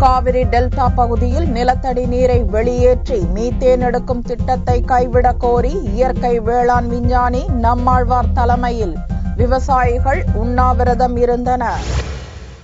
Kaveri delta பகுதியில் நிலத்தடி நீரை வெளியேற்றி மீத்தேன் எடுக்கும் திட்டத்தை கைவிடக் கோரி இயற்கை வேளாண் விஞ்ஞானி நம்மாழ்வார் தலைமையில் விவசாயிகள் உண்ணாவிரதம் இருந்தனர்.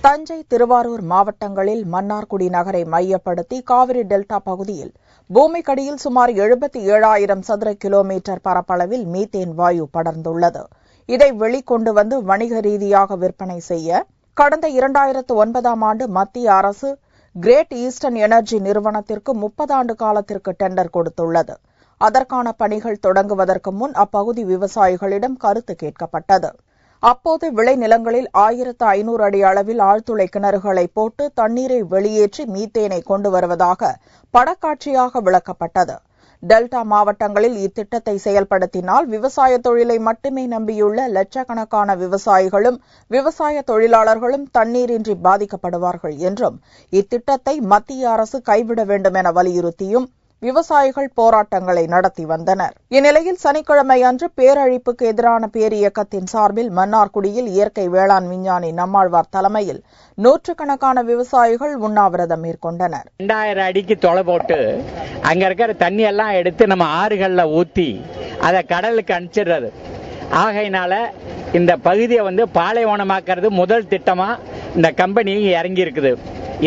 தஞ்சை, திருவாரூர் மாவட்டங்களில் மன்னார்குடி நகரை மையப்படுத்தி காவிரி டெல்டா பகுதியில் பூமிக்கடியில் சுமார் 77,000 சதுர கிலோமீட்டர் பரப்பளவில் மீத்தேன் வாயு படர்ந்துள்ளது. இதை வெளிக்கொண்டு வந்து வணிக ரீதியாக விற்பனை செய்ய கடந்த 2009ஆம் ஆண்டு மத்திய அரசு கிரேட் ஈஸ்டர்ன் எனர்ஜி நிறுவனத்திற்கு 30 ஆண்டு காலத்திற்கு டெண்டர் கொடுத்துள்ளது. அதற்கான பணிகள் தொடங்குவதற்கு முன் அப்பகுதி விவசாயிகளிடம் கருத்து கேட்கப்பட்டது. அப்போது விளைநிலங்களில் 1500 அடி அளவில் ஆழ்துளை கிணறுகளை போட்டு தண்ணீரை வெளியேற்றி மீத்தேனை கொண்டு வருவதாக படக்காட்சியாக விளக்கப்பட்டது. டெல்டா மாவட்டங்களில் இத்திட்டத்தை செயல்படுத்தினால் விவசாய தொழிலை மட்டுமே நம்பியுள்ள லட்சக்கணக்கான விவசாயிகளும் விவசாய தொழிலாளர்களும் தண்ணீரின்றி பாதிக்கப்படுவார்கள் என்றும் இத்திட்டத்தை மத்திய அரசு கைவிட வேண்டும் என வலியுறுத்தியும் விவசாயிகள் போராட்டங்களை நடத்தி வந்தனர். இந்நிலையில் சனிக்கிழமை அன்று பேரழிப்புக்கு எதிரான பேரியக்கத்தின் சார்பில் மன்னார்குடியில் இயற்கை வேளாண் விஞ்ஞானி நம்மாழ்வார் தலைமையில் நூற்றுக்கணக்கான விவசாயிகள் உண்ணாவிரதம் மேற்கொண்டனர். 2000 அடிக்கு தொலை போட்டு அங்க இருக்கிற தண்ணி எல்லாம் எடுத்து நம்ம ஆறுகள்ல ஊத்தி அதை கடலுக்கு அனுப்பிச்சிடுறது. ஆகையினால இந்த பகுதியை பாலைவனமாக்குறது முதல் திட்டமா இந்த கம்பெனி இறங்கி இருக்குது.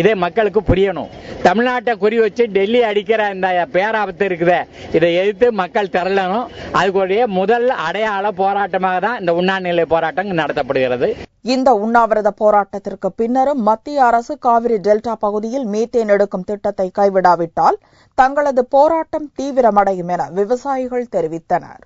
இதே மக்களுக்கு புரியணும். தமிழ்நாட்டை குறி வச்சு டெல்லி அடிக்கிற இந்த பேராபத்து இருக்குது. இதை எதிர்த்து மக்கள் திரளணும். அதுக்குரிய முதல் அடையாள போராட்டமாக தான் இந்த உண்ணாநிலை போராட்டம் நடத்தப்படுகிறது. இந்த உண்ணாவிரத போராட்டத்திற்கு பின்னரும் மத்திய அரசு காவிரி டெல்டா பகுதியில் மீத்தேன் எடுக்கும் திட்டத்தை கைவிடாவிட்டால் தங்களது போராட்டம் தீவிரமடையும் என விவசாயிகள் தெரிவித்தனர்.